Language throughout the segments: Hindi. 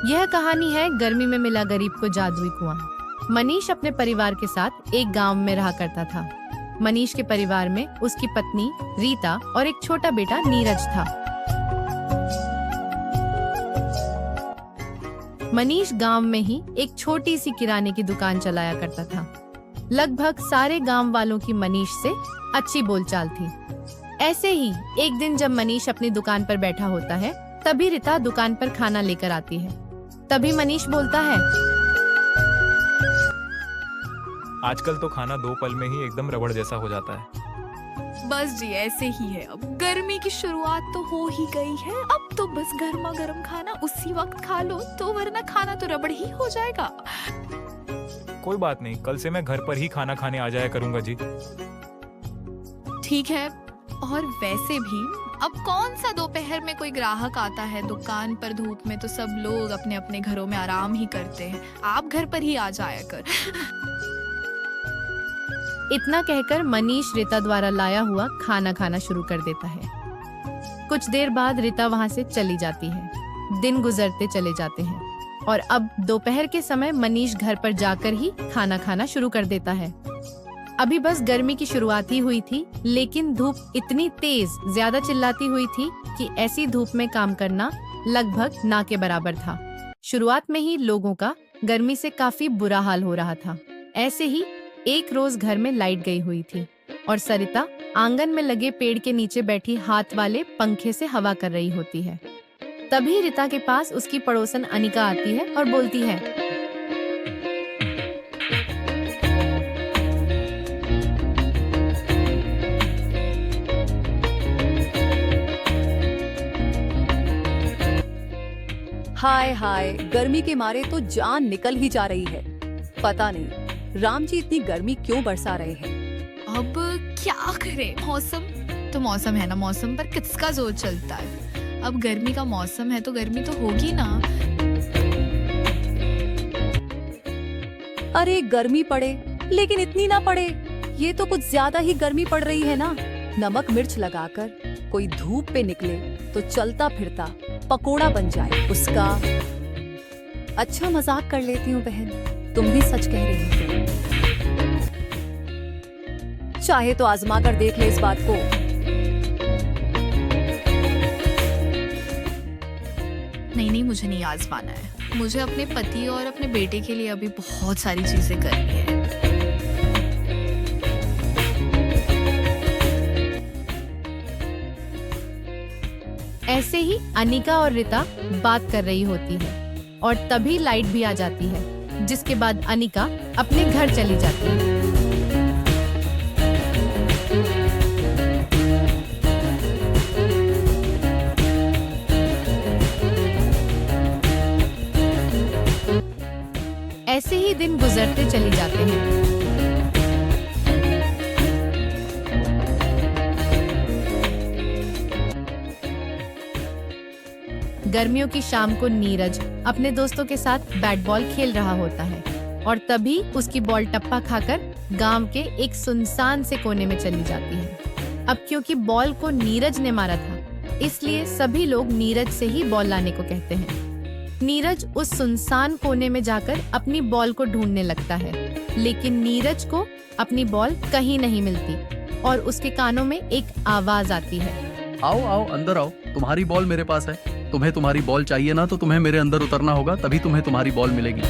यह कहानी है गर्मी में मिला गरीब को जादुई कुआं। मनीष अपने परिवार के साथ एक गांव में रहा करता था। मनीष के परिवार में उसकी पत्नी रीता और एक छोटा बेटा नीरज था। मनीष गांव में ही एक छोटी सी किराने की दुकान चलाया करता था। लगभग सारे गांव वालों की मनीष से अच्छी बोलचाल थी। ऐसे ही एक दिन जब मनीष अपनी दुकान पर बैठा होता है, तभी रीता दुकान पर खाना लेकर आती है। तभी मनीष बोलता है, आजकल तो खाना 2 पल में ही एकदम रबड़ जैसा हो जाता है। बस जी ऐसे ही है। अब गर्मी की शुरुआत तो हो ही गई है। अब तो बस गर्मा गर्म खाना उसी वक्त खा लो, तो वरना खाना तो रबड़ ही हो जाएगा। कोई बात नहीं, कल से मैं घर पर ही खाना खाने आ जाया करूंगा जी। ठीक है। और वैसे भी अब कौन सा दोपहर में कोई ग्राहक आता है दुकान पर, धूप में तो सब लोग अपने अपने घरों में आराम ही करते हैं। आप घर पर ही आ जाया कर। इतना कहकर मनीष रीता द्वारा लाया हुआ खाना खाना शुरू कर देता है। कुछ देर बाद रीता वहां से चली जाती है। दिन गुजरते चले जाते हैं और अब दोपहर के समय मनीष घर पर जाकर ही खाना खाना शुरू कर देता है। अभी बस गर्मी की शुरुआत ही हुई थी, लेकिन धूप इतनी तेज, ज्यादा चिल्लाती हुई थी कि ऐसी धूप में काम करना लगभग ना के बराबर था। शुरुआत में ही लोगों का गर्मी से काफी बुरा हाल हो रहा था। ऐसे ही एक रोज घर में लाइट गई हुई थी और सरिता आंगन में लगे पेड़ के नीचे बैठी हाथ वाले पंखे से हवा कर रही होती है। तभी रीता के पास उसकी पड़ोसन अनिका आती है और बोलती है, हाय हाय, गर्मी के मारे तो जान निकल ही जा रही है। पता नहीं राम जी इतनी गर्मी क्यों बरसा रहे हैं। अब क्या करे, मौसम तो मौसम है ना, मौसम पर किसका जोर चलता है। अब गर्मी का मौसम है तो गर्मी तो होगी ना। अरे गर्मी पड़े लेकिन इतनी ना पड़े, ये तो कुछ ज्यादा ही गर्मी पड़ रही है ना। नमक मिर्च लगाकर कोई धूप पे निकले तो चलता फिरता पकोड़ा बन जाए उसका। अच्छा मजाक कर लेती हूँ बहन, तुम भी सच कह रही हो। चाहे तो आजमा कर देख ले इस बात को। नहीं, मुझे नहीं आजमाना है। मुझे अपने पति और अपने बेटे के लिए अभी बहुत सारी चीजें करनी है। ऐसे ही अनिका और रीता बात कर रही होती है और तभी लाइट भी आ जाती है, जिसके बाद अनिका अपने घर चली जाती है। ऐसे ही दिन गुजरते चले जाते हैं। गर्मियों की शाम को नीरज अपने दोस्तों के साथ बैट बॉल खेल रहा होता है और तभी उसकी बॉल टप्पा खाकर गांव के एक सुनसान से कोने में चली जाती है। अब क्योंकि बॉल को नीरज ने मारा था, इसलिए सभी लोग नीरज से ही बॉल लाने को कहते हैं। नीरज उस सुनसान कोने में जाकर अपनी बॉल को ढूंढने लगता है, लेकिन नीरज को अपनी बॉल कहीं नहीं मिलती और उसके कानों में एक आवाज आती है, आओ आओ अंदर आओ, तुम्हारी बॉल मेरे पास है। तुम्हें तुम्हारी बॉल चाहिए ना, तो तुम्हें मेरे अंदर उतरना होगा, तभी तुम्हें तुम्हारी बॉल मिलेगी।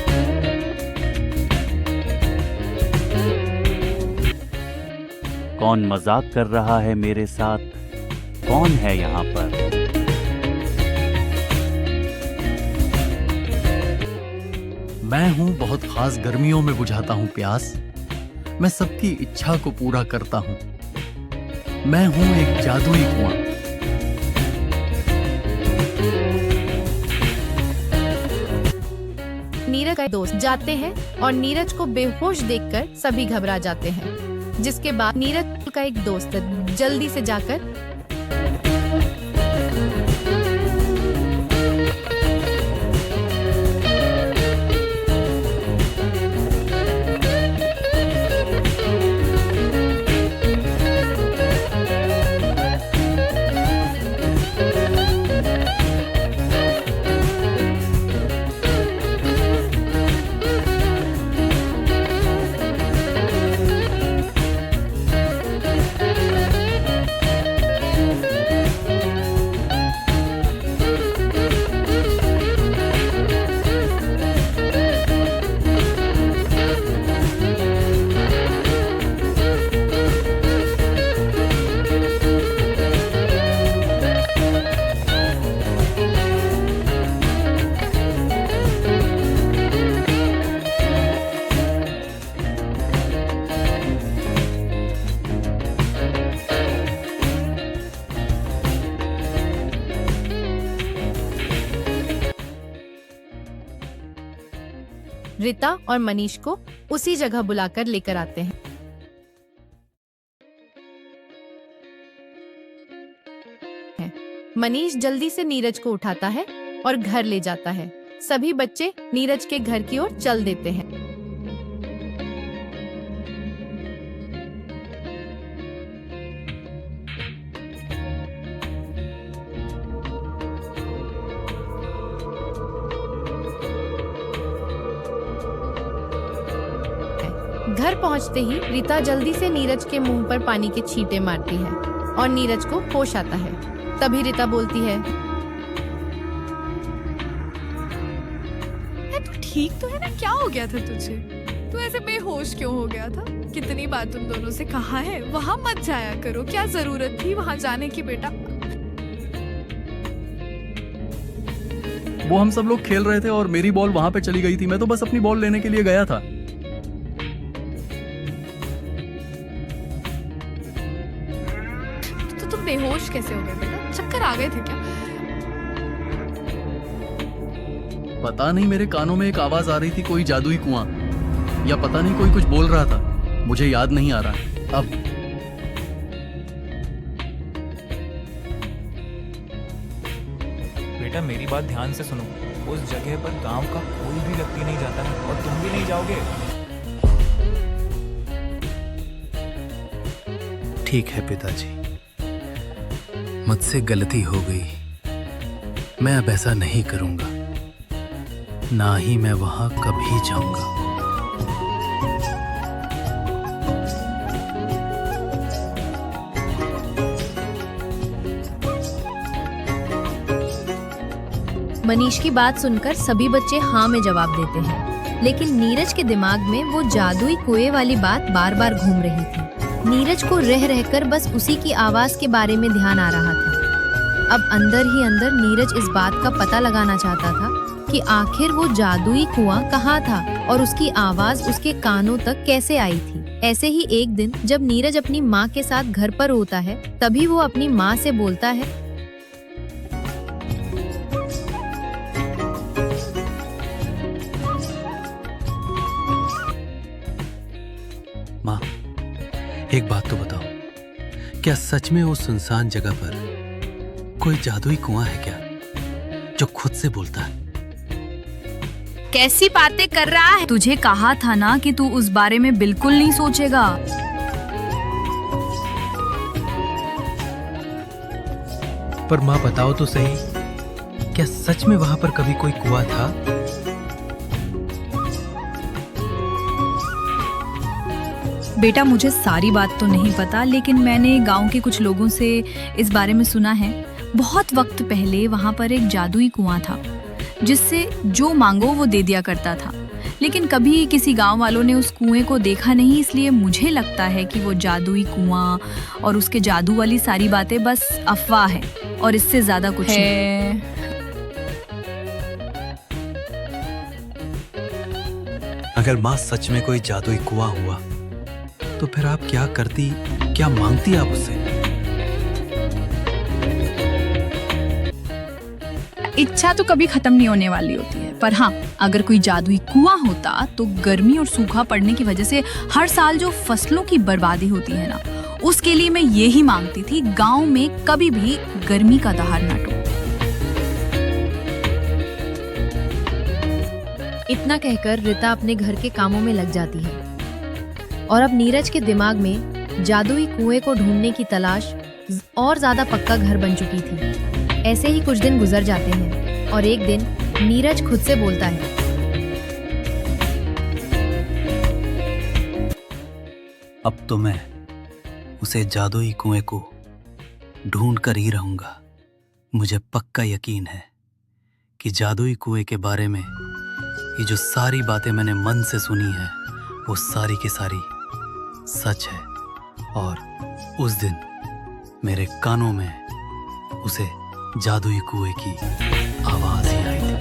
कौन मजाक कर रहा है मेरे साथ? कौन है यहाँ पर? मैं हूँ बहुत खास, गर्मियों में बुझाता हूँ प्यास। मैं सबकी इच्छा को पूरा करता हूँ। मैं हूँ एक जादुई कुआं। नीरज के दोस्त जाते हैं और नीरज को बेहोश देखकर सभी घबरा जाते हैं, जिसके बाद नीरज का एक दोस्त जल्दी से जाकर रीता और मनीष को उसी जगह बुलाकर लेकर आते हैं। मनीष जल्दी से नीरज को उठाता है और घर ले जाता है। सभी बच्चे नीरज के घर की ओर चल देते हैं। घर पहुंचते ही रीता जल्दी से नीरज के मुंह पर पानी के छींटे मारती है और नीरज को होश आता है। तभी रीता बोलती है, तू ठीक तो है ना? क्या हो गया था तुझे? तू ऐसे बेहोश क्यों हो गया था? कितनी बार तुम दोनों से कहा है वहां मत जाया करो, क्या जरूरत थी वहां जाने की बेटा? वो हम सब लोग खेल रहे थे और मेरी बॉल वहां पे चली गई थी। मैं तो बस अपनी बॉल लेने के लिए गया था। तो तुम बेहोश कैसे हो गए बेटा? चक्कर आ गए थे क्या? पता नहीं, मेरे कानों में एक आवाज आ रही थी, कोई जादुई कुआं, या पता नहीं कोई कुछ बोल रहा था, मुझे याद नहीं आ रहा अब। बेटा मेरी बात ध्यान से सुनो। उस जगह पर गांव का कोई भी व्यक्ति नहीं जाता है और तुम भी नहीं जाओगे। ठीक है पिताजी, मुझसे गलती हो गई। मैं अब ऐसा नहीं करूंगा, ना ही मैं वहां कभी जाऊंगा। मनीष की बात सुनकर सभी बच्चे हाँ में जवाब देते हैं, लेकिन नीरज के दिमाग में वो जादुई कुएं वाली बात बार बार घूम रही थी। नीरज को रह रहकर बस उसी की आवाज के बारे में ध्यान आ रहा था। अब अंदर ही अंदर नीरज इस बात का पता लगाना चाहता था कि आखिर वो जादुई कुआं कहाँ था और उसकी आवाज उसके कानों तक कैसे आई थी। ऐसे ही एक दिन जब नीरज अपनी माँ के साथ घर पर होता है, तभी वो अपनी माँ से बोलता है, माँ, एक बात तो बताओ, क्या सच में उस सुनसान जगह पर कोई जादुई कुआं है क्या, जो खुद से बोलता है? कैसी बातें कर रहा है? तुझे कहा था ना कि तू उस बारे में बिल्कुल नहीं सोचेगा। पर माँ बताओ तो सही, क्या सच में वहां पर कभी कोई कुआं था? बेटा मुझे सारी बात तो नहीं पता, लेकिन मैंने गांव के कुछ लोगों से इस बारे में सुना है। बहुत वक्त पहले वहां पर एक जादुई कुआं था, जिससे जो मांगो वो दे दिया करता था। लेकिन कभी किसी गांव वालों ने उस कुएं को देखा नहीं, इसलिए मुझे लगता है कि वो जादुई कुआं और उसके जादू वाली सारी बातें बस अफवाह है और इससे ज्यादा कुछ नहीं। अगर माँ सच में कोई जादुई कुआं हुआ, तो फिर आप क्या करती, क्या मांगती आप उससे? इच्छा तो कभी खत्म नहीं होने वाली होती है, पर हाँ, अगर कोई जादुई कुआं होता तो गर्मी और सूखा पड़ने की वजह से हर साल जो फसलों की बर्बादी होती है ना, उसके लिए मैं ये ही मांगती थी, गांव में कभी भी गर्मी का दहाड़ ना टूटे। इतना कहकर रीता अपने घर के कामों में लग जाती है और अब नीरज के दिमाग में जादुई कुएं को ढूंढने की तलाश और ज्यादा पक्का घर बन चुकी थी। ऐसे ही कुछ दिन गुजर जाते हैं और एक दिन नीरज खुद से बोलता है, अब तो मैं उसे जादुई कुएं को ढूंढ कर ही रहूंगा। मुझे पक्का यकीन है कि जादुई कुएं के बारे में ये जो सारी बातें मैंने मन से सुनी है, वो सारी की सारी सच है। और उस दिन मेरे कानों में उसे जादुई कुएं की आवाज ही आई थी।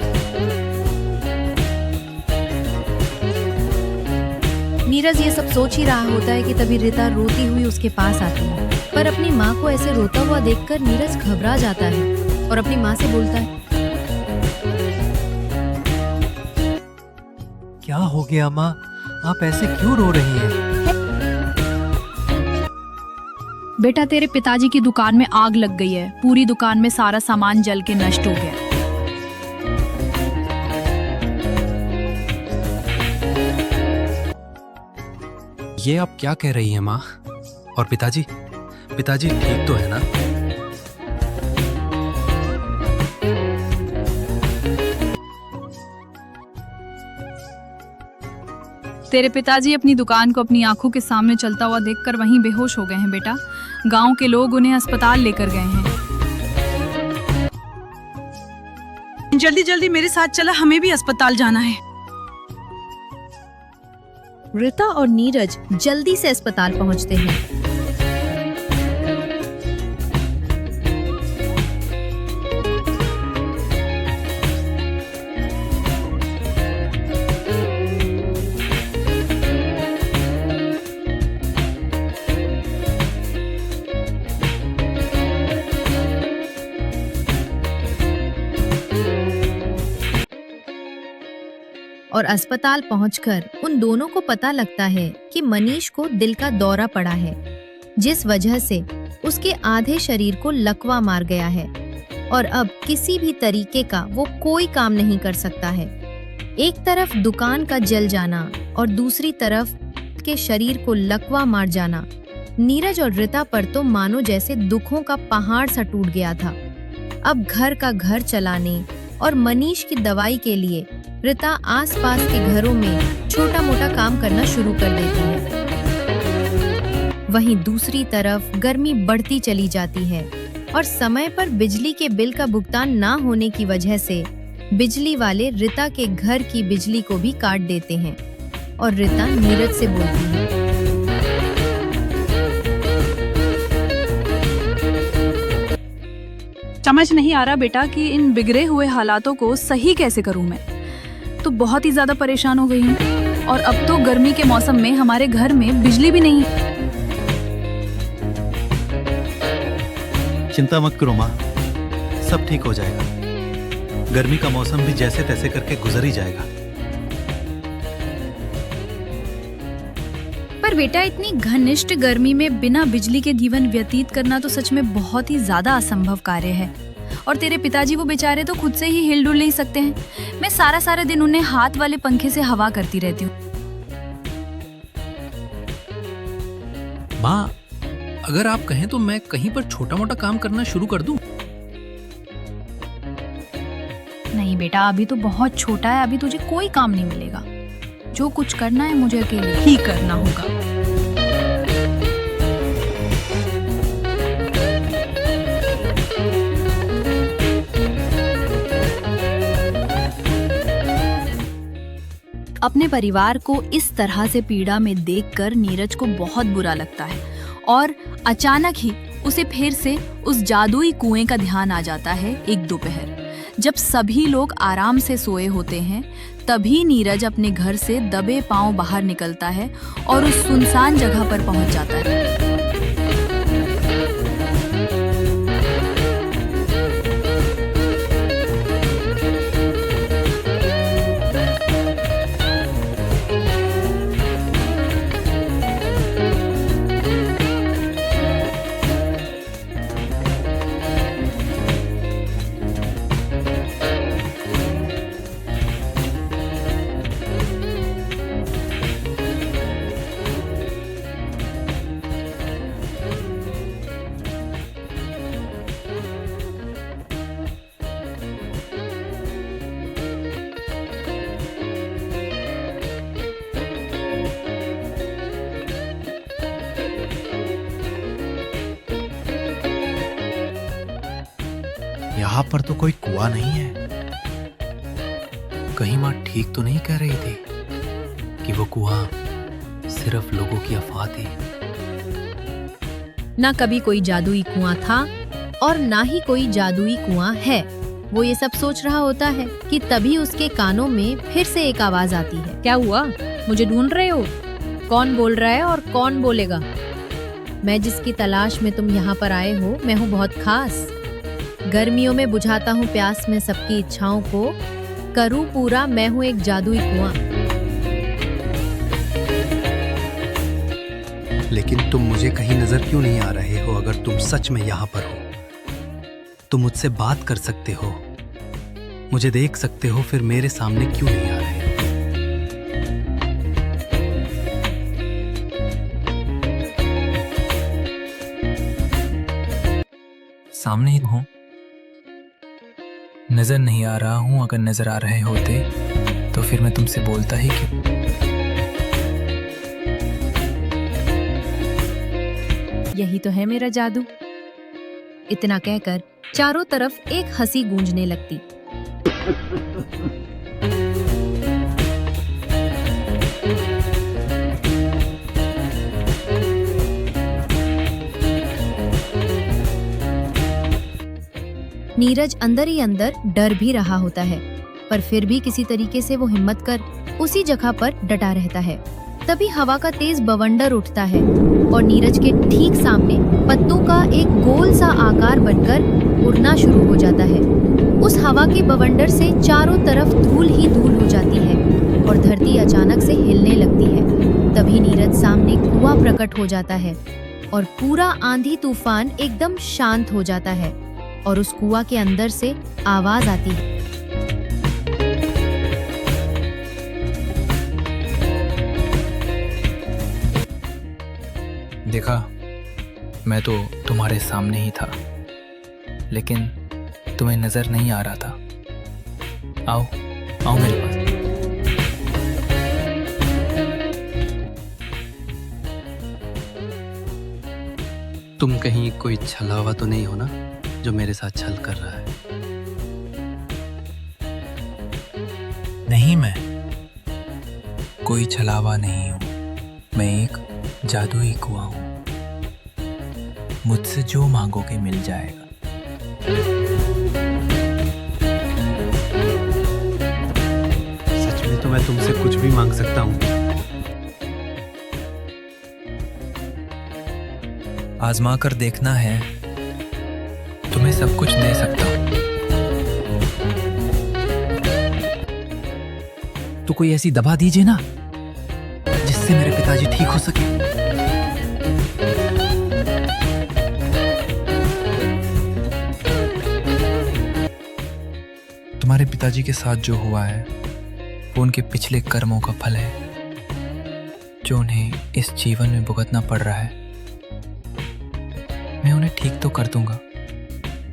नीरज ये सब सोच ही रहा होता है कि तभी रीता रोती हुई उसके पास आती है। पर अपनी माँ को ऐसे रोता हुआ देखकर नीरज घबरा जाता है और अपनी माँ से बोलता है, क्या गया माँ? आप ऐसे क्यों रो रही हैं? बेटा तेरे पिताजी की दुकान में आग लग गई है। पूरी दुकान में सारा सामान जल के नष्ट हो गया। ये आप क्या कह रही हैं माँ? और पिताजी पिताजी ठीक तो है ना? तेरे पिताजी अपनी दुकान को अपनी आंखों के सामने चलता हुआ देखकर वहीं बेहोश हो गए हैं बेटा। गांव के लोग उन्हें अस्पताल लेकर गए हैं। जल्दी जल्दी मेरे साथ चला, हमें भी अस्पताल जाना है। रीता और नीरज जल्दी से अस्पताल पहुंचते हैं। और अस्पताल पहुंचकर उन दोनों को पता लगता है कि मनीष को दिल का दौरा पड़ा है, जिस वजह से उसके आधे शरीर को लकवा मार गया है और अब किसी भी तरीके का वो कोई काम नहीं कर सकता है। एक तरफ दुकान का जल जाना और दूसरी तरफ के शरीर को लकवा मार जाना नीरज और रीता पर तो मानो जैसे दुखों का पहाड़ सा टूट गया था। अब घर का घर चलाने और मनीष की दवाई के लिए रीता आसपास के घरों में छोटा मोटा काम करना शुरू कर देती है। वहीं दूसरी तरफ गर्मी बढ़ती चली जाती है और समय पर बिजली के बिल का भुगतान ना होने की वजह से बिजली वाले रीता के घर की बिजली को भी काट देते हैं और रीता नीरज से बोलती है, समझ नहीं आ रहा बेटा कि इन बिगड़े हुए हालातों को सही कैसे करूं। मैं तो बहुत ही ज्यादा परेशान हो गई हूँ और अब तो गर्मी के मौसम में हमारे घर में बिजली भी नहीं है। चिंता मत करो माँ, सब ठीक हो जाएगा। गर्मी का मौसम भी जैसे तैसे करके गुजर ही जाएगा। पर बेटा इतनी घनिष्ठ गर्मी में बिना बिजली के जीवन व्यतीत करना तो सच में बहुत ही ज्यादा असंभव कार्य है। और तेरे पिताजी वो बेचारे तो खुद से ही हिल डुल नहीं सकते हैं। मैं सारा दिन उन्हें हाथ वाले पंखे से हवा करती रहती हूँ। माँ, अगर आप कहें तो मैं कहीं पर छोटा मोटा काम करना शुरू कर दूं? नहीं बेटा, अभी तो बहुत छोटा है, अभी तुझे कोई काम नहीं मिलेगा। जो कुछ करना है मुझे अकेले ही करना होगा। अपने परिवार को इस तरह से पीड़ा में देखकर नीरज को बहुत बुरा लगता है और अचानक ही उसे फिर से उस जादुई कुएं का ध्यान आ जाता है। एक दोपहर जब सभी लोग आराम से सोए होते हैं, तभी नीरज अपने घर से दबे पांव बाहर निकलता है और उस सुनसान जगह पर पहुंच जाता है। यहाँ पर तो कोई कुआं नहीं है। कहीं माँ ठीक तो नहीं कह रही थी कि वो कुआं सिर्फ लोगों की अफवाह थी? ना कभी कोई जादुई कुआं था और ना ही कोई जादुई कुआं है। वो ये सब सोच रहा होता है कि तभी उसके कानों में फिर से एक आवाज आती है। क्या हुआ? मुझे ढूंढ रहे हो? कौन बोल रहा है और कौन बोलेगा? मैं जिसकी तलाश में तुम यहाँ पर आए हो, मैं हूँ बहुत खास। गर्मियों में बुझाता हूँ प्यास में सबकी इच्छाओं को, करूँ पूरा मैं हूँ एक जादुई कुआं। लेकिन तुम मुझे कहीं नजर क्यों नहीं आ रहे हो? अगर तुम सच में यहाँ पर हो तो मुझसे बात कर सकते हो, मुझे देख सकते हो, फिर मेरे सामने क्यों नहीं आ रहे? सामने ही हूँ, नजर नहीं आ रहा हूँ। अगर नजर आ रहे होते तो फिर मैं तुमसे बोलता ही क्यों? यही तो है मेरा जादू। इतना कहकर चारों तरफ एक हंसी गूंजने लगती। नीरज अंदर ही अंदर डर भी रहा होता है, पर फिर भी किसी तरीके से वो हिम्मत कर उसी जगह पर डटा रहता है। तभी हवा का तेज बवंडर उठता है और नीरज के ठीक सामने पत्तों का एक गोल सा आकार बनकर उड़ना शुरू हो जाता है। उस हवा के बवंडर से चारों तरफ धूल ही धूल हो जाती है और धरती अचानक से हिलने लगती है। तभी नीरज सामने कुआं प्रकट हो जाता है और पूरा आंधी तूफान एकदम शांत हो जाता है और उस कुआं के अंदर से आवाज आती है। देखा, मैं तो तुम्हारे सामने ही था, लेकिन तुम्हें नजर नहीं आ रहा था। आओ आओ मेरे पास। तुम कहीं कोई छलावा तो नहीं हो ना, जो मेरे साथ छल कर रहा है? नहीं, मैं कोई छलावा नहीं हूँ। मैं एक जादुई कुआं हूँ। मुझसे जो मांगोगे मिल जाएगा। सच में तो मैं तुमसे कुछ भी मांग सकता हूँ। आजमा कर देखना है, तुम्हें सब कुछ दे सकता हूँ। तो कोई ऐसी दवा दीजिए ना जिससे मेरे पिताजी ठीक हो सके। तुम्हारे पिताजी के साथ जो हुआ है वो उनके पिछले कर्मों का फल है, जो उन्हें इस जीवन में भुगतना पड़ रहा है। मैं उन्हें ठीक तो कर दूंगा,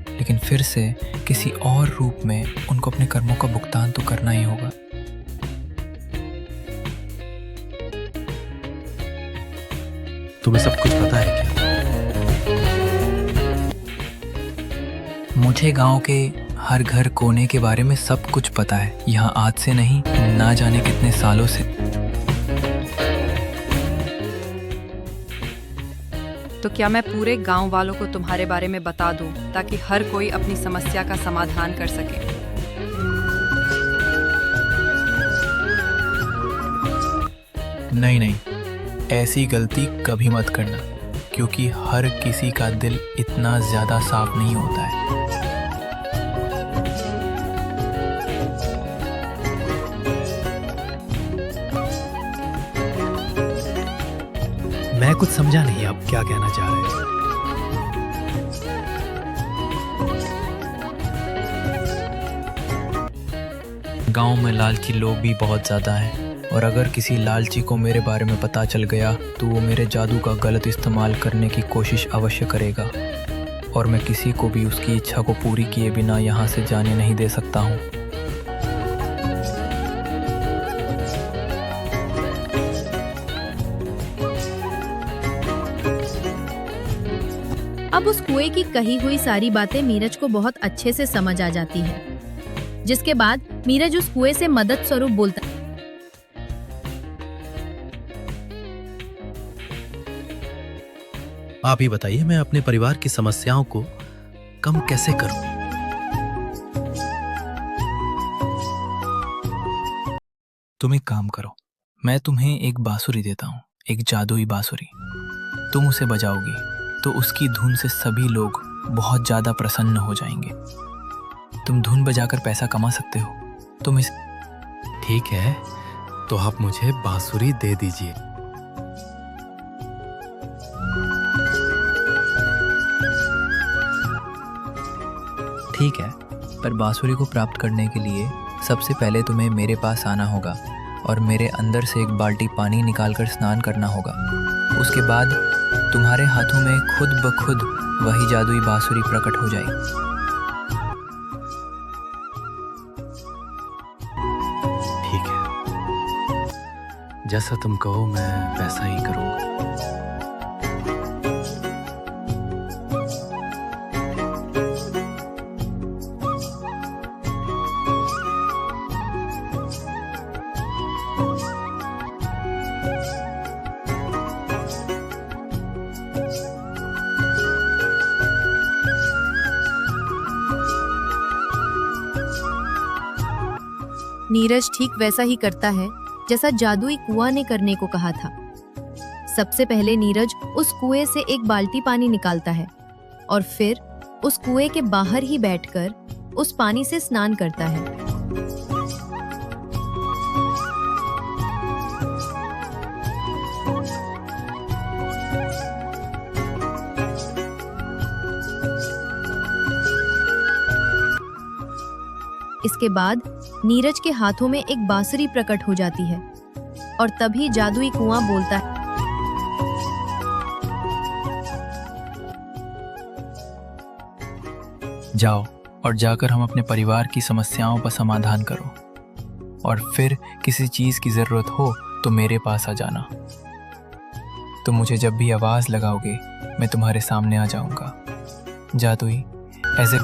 लेकिन फिर से किसी और रूप में उनको अपने कर्मों का भुगतान तो करना ही होगा। तुम्हें सब कुछ पता है क्या? मुझे गांव के हर घर कोने के बारे में सब कुछ पता है। यहाँ आज से नहीं, ना जाने कितने सालों से। तो क्या मैं पूरे गांव वालों को तुम्हारे बारे में बता दूं, ताकि हर कोई अपनी समस्या का समाधान कर सके? नहीं नहीं, ऐसी गलती कभी मत करना, क्योंकि हर किसी का दिल इतना ज्यादा साफ नहीं होता है। मैं कुछ समझा नहीं, आप क्या कहना चाह रहे हैं? गांव में लालची लोग भी बहुत ज्यादा हैं, और अगर किसी लालची को मेरे बारे में पता चल गया तो वो मेरे जादू का गलत इस्तेमाल करने की कोशिश अवश्य करेगा, और मैं किसी को भी उसकी इच्छा को पूरी किए बिना यहाँ से जाने नहीं दे सकता हूँ। अब उस कुएं की कही हुई सारी बातें नीरज को बहुत अच्छे से समझ आ जाती है, जिसके बाद नीरज उस कुएं से मदद स्वरूप बोलता। आप ही बताइए, मैं अपने परिवार की समस्याओं को कम कैसे करूं? तुम एक काम करो, मैं तुम्हें एक बांसुरी देता हूँ, एक जादुई बांसुरी। तुम उसे बजाओगी तो उसकी धुन से सभी लोग बहुत ज्यादा प्रसन्न हो जाएंगे। तुम धुन बजाकर पैसा कमा सकते हो। तुम इस ठीक है, तो आप मुझे बांसुरी दे दीजिए। ठीक है, पर बांसुरी को प्राप्त करने के लिए सबसे पहले तुम्हें मेरे पास आना होगा और मेरे अंदर से एक बाल्टी पानी निकालकर स्नान करना होगा। उसके बाद तुम्हारे हाथों में खुद ब खुद वही जादुई बांसुरी प्रकट हो जाएगी। ठीक है, जैसा तुम कहो मैं वैसा ही करूंगा। नीरज ठीक वैसा ही करता है जैसा जादुई कुआं ने करने को कहा था। सबसे पहले नीरज उस कुएं से एक बाल्टी पानी निकालता है और फिर उस कुएं के बाहर ही बैठकर उस पानी से स्नान करता है। इसके बाद नीरज के हाथों में एक बांसुरी प्रकट हो जाती है और तभी जादुई कुआं बोलता है, जाओ और जाकर हम अपने परिवार की समस्याओं पर समाधान करो और फिर किसी चीज की जरूरत हो तो मेरे पास आ जाना। तुम मुझे जब भी आवाज लगाओगे मैं तुम्हारे सामने आ जाऊंगा। जादुई ऐसे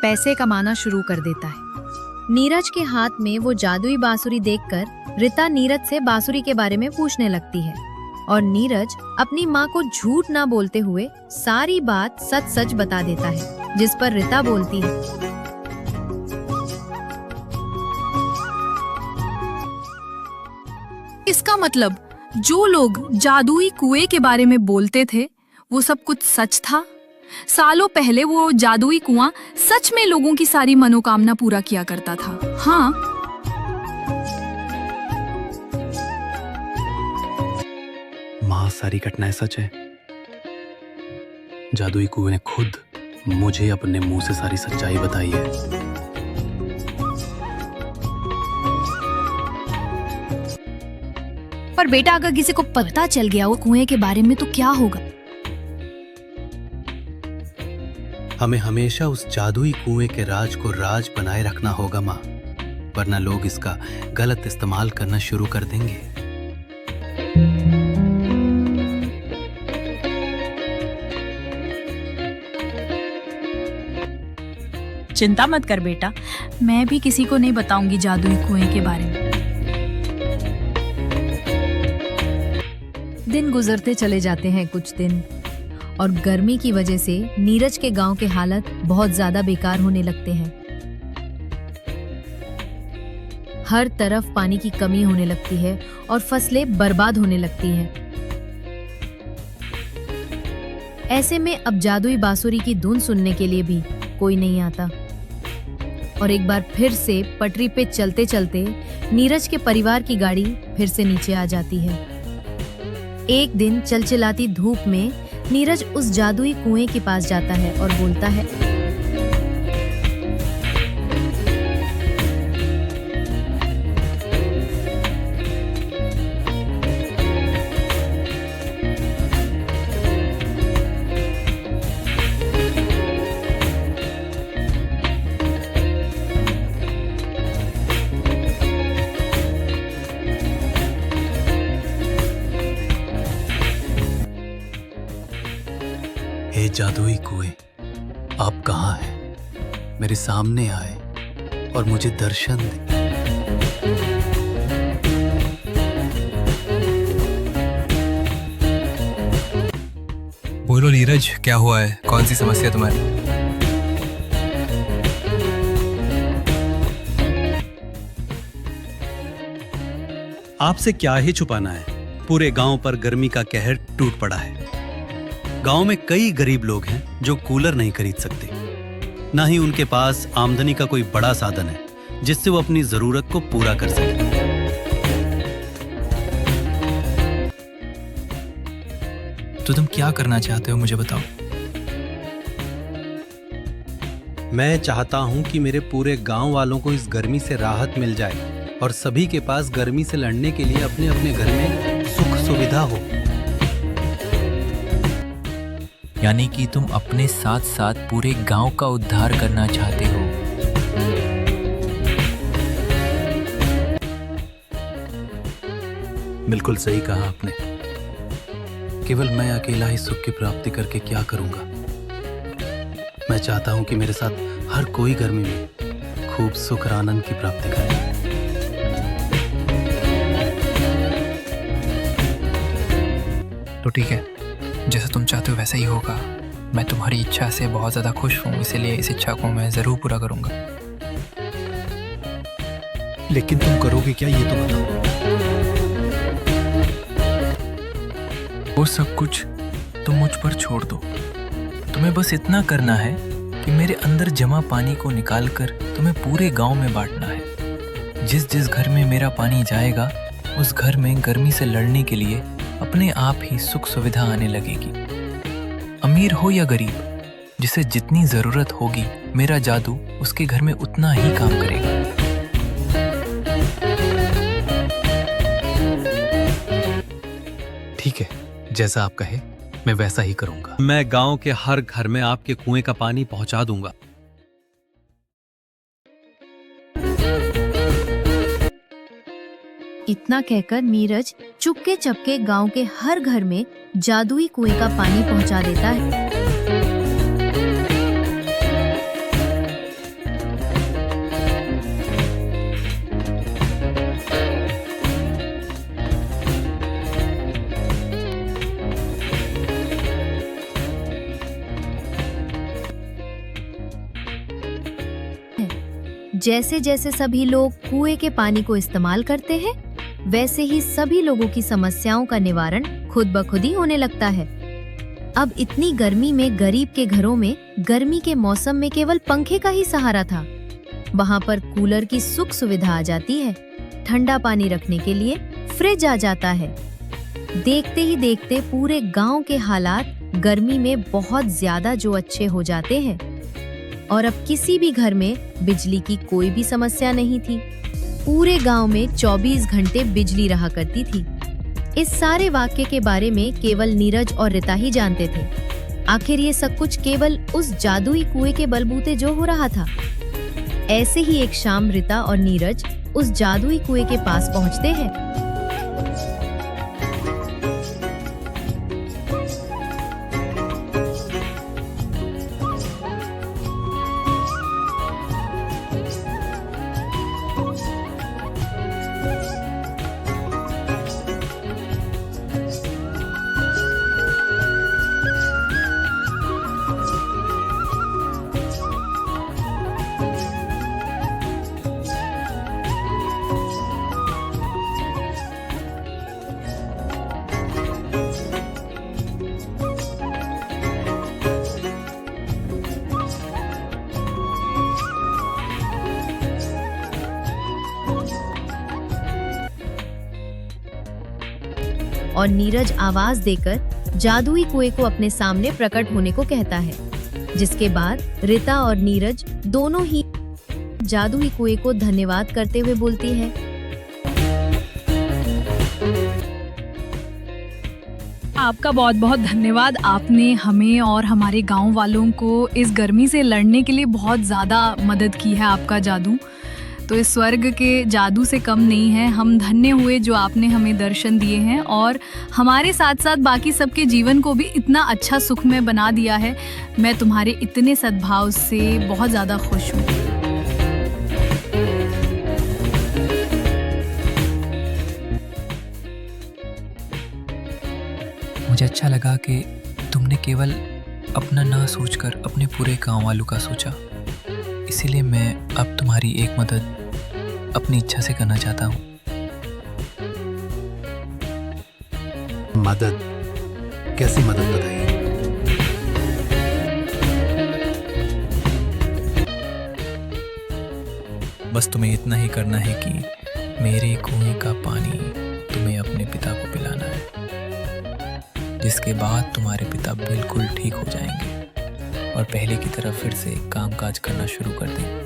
पैसे कमाना शुरू कर देता है। नीरज के हाथ में वो जादुई बांसुरी देखकर रिता नीरज से बांसुरी के बारे में पूछने लगती है और नीरज अपनी माँ को झूठ ना बोलते हुए सारी बात सच सच बता देता है, जिस पर रिता बोलती है, इसका मतलब जो लोग जादुई कुएं के बारे में बोलते थे वो सब कुछ सच था। सालों पहले वो जादुई कुआं सच में लोगों की सारी मनोकामना पूरा किया करता था। हाँ, माँ सारी घटनाएं सच है। जादुई कुएं ने खुद मुझे अपने मुंह से सारी सच्चाई बताई है। पर बेटा अगर किसी को पता चल गया वो कुएं के बारे में तो क्या होगा? हमें हमेशा उस जादुई कुएं के राज को राज बनाए रखना होगा माँ, वरना लोग इसका गलत इस्तेमाल करना शुरू कर देंगे। चिंता मत कर बेटा, मैं भी किसी को नहीं बताऊंगी जादुई कुएं के बारे में। दिन गुजरते चले जाते हैं कुछ दिन और गर्मी की वजह से नीरज के गांव के हालत बहुत ज्यादा बेकार होने लगते हैं। हर तरफ पानी की कमी होने लगती है और फसलें बर्बाद होने लगती हैं। ऐसे में अब जादुई बांसुरी की धुन सुनने के लिए भी कोई नहीं आता और एक बार फिर से पटरी पे चलते चलते नीरज के परिवार की गाड़ी फिर से नीचे आ जाती है। एक दिन चलचलाती धूप में नीरज उस जादुई कुएं के पास जाता है और बोलता है, हे जादुई कुएं, आप कहाँ हैं? मेरे सामने आए और मुझे दर्शन दें। बोल बोलो नीरज, क्या हुआ है? कौन सी समस्या तुम्हारी? आपसे क्या ही छुपाना है, पूरे गांव पर गर्मी का कहर टूट पड़ा है। गांव में कई गरीब लोग हैं जो कूलर नहीं खरीद सकते, ना ही उनके पास आमदनी का कोई बड़ा साधन है जिससे वो अपनी जरूरत को पूरा कर सके। तो तुम क्या करना चाहते हो, मुझे बताओ। मैं चाहता हूं कि मेरे पूरे गांव वालों को इस गर्मी से राहत मिल जाए और सभी के पास गर्मी से लड़ने के लिए अपने अपने घर में सुख सुविधा हो। यानी कि तुम अपने साथ साथ पूरे गांव का उद्धार करना चाहते हो। बिल्कुल सही कहा आपने। केवल मैं अकेला ही सुख की प्राप्ति करके क्या करूंगा। मैं चाहता हूं कि मेरे साथ हर कोई गर्मी में खूब सुख और आनंद की प्राप्ति करे। तो ठीक है, जैसा तुम चाहते हो वैसा ही होगा। मैं तुम्हारी इच्छा से बहुत ज़्यादा खुश हूँ, इसलिए इस इच्छा को मैं ज़रूर पूरा करूँगा। लेकिन तुम करोगे क्या, ये तो बताओ। वो सब कुछ तुम मुझ पर छोड़ दो। तुम्हें बस इतना करना है कि मेरे अंदर जमा पानी को निकालकर तुम्हें पूरे गांव में बांटना है। जिस जिस घर में मेरा पानी जाएगा, उस घर में गर्मी से लड़ने के लिए अपने आप ही सुख सुविधा आने लगेगी। अमीर हो या गरीब, जिसे जितनी जरूरत होगी, मेरा जादू उसके घर में उतना ही काम करेगा। ठीक है, जैसा आप कहे मैं वैसा ही करूंगा। मैं गांव के हर घर में आपके कुएं का पानी पहुंचा दूंगा। इतना कहकर नीरज चुपके चपके गांव के हर घर में जादुई कुएं का पानी पहुंचा देता है। जैसे जैसे सभी लोग कुएं के पानी को इस्तेमाल करते हैं, वैसे ही सभी लोगों की समस्याओं का निवारण खुद ब खुद ही होने लगता है। अब इतनी गर्मी में गरीब के घरों में गर्मी के मौसम में केवल पंखे का ही सहारा था। वहां पर कूलर की सुख सुविधा आ जाती है, ठंडा पानी रखने के लिए फ्रिज आ जाता है। देखते ही देखते पूरे गांव के हालात गर्मी में बहुत ज्यादा जो अच्छे हो जाते हैं और अब किसी भी घर में बिजली की कोई भी समस्या नहीं थी। पूरे गांव में 24 घंटे बिजली रहा करती थी। इस सारे वाक्य के बारे में केवल नीरज और रिता ही जानते थे। आखिर ये सब कुछ केवल उस जादुई कुएं के बलबूते जो हो रहा था। ऐसे ही एक शाम रिता और नीरज उस जादुई कुएं के पास पहुंचते हैं। और नीरज आवाज देकर जादुई कुएं को अपने सामने प्रकट होने को कहता है, जिसके बाद रिता और नीरज दोनों ही जादुई कुएं को धन्यवाद करते हुए बोलती है। आपका बहुत बहुत धन्यवाद। आपने हमें और हमारे गांव वालों को इस गर्मी से लड़ने के लिए बहुत ज़्यादा मदद की है। आपका जादू तो इस स्वर्ग के जादू से कम नहीं है। हम धन्य हुए जो आपने हमें दर्शन दिए हैं और हमारे साथ साथ बाकी सबके जीवन को भी इतना अच्छा सुखमय बना दिया है। मैं तुम्हारे इतने सद्भाव से बहुत ज़्यादा खुश हूँ। मुझे अच्छा लगा कि तुमने मैंने केवल अपना ना सोचकर अपने पूरे गांव वालों का सोचा। इसीलिए मैं अब तुम्हारी एक मदद अपनी इच्छा से करना चाहता हूँ। मदद? कैसी मदद बताइए? बस तुम्हें इतना ही करना है कि मेरे कुएं का पानी तुम्हें अपने पिता को पिलाना है, जिसके बाद तुम्हारे पिता बिल्कुल ठीक हो जाएंगे और पहले की तरह फिर से कामकाज करना शुरू कर देंगे।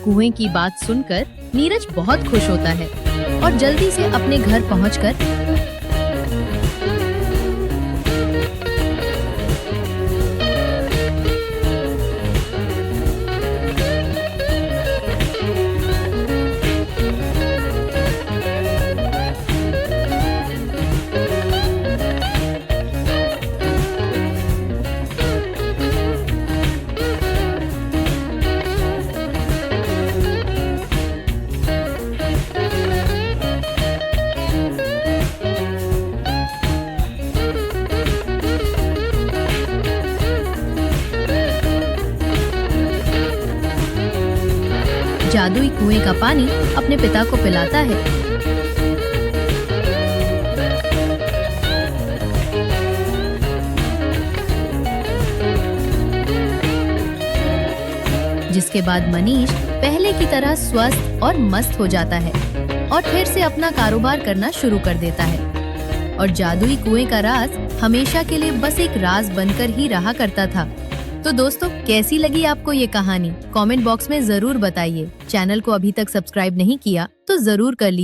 कुएं की बात सुनकर नीरज बहुत खुश होता है और जल्दी से अपने घर पहुंचकर जादुई कुएं का पानी अपने पिता को पिलाता है। जिसके बाद मनीष पहले की तरह स्वस्थ और मस्त हो जाता है और फिर से अपना कारोबार करना शुरू कर देता है। और जादुई कुएं का राज हमेशा के लिए बस एक राज बनकर ही रहा करता था। तो दोस्तों, कैसी लगी आपको ये कहानी? कमेंट बॉक्स में जरूर बताइए। चैनल को अभी तक सब्सक्राइब नहीं किया तो जरूर कर लीजिए।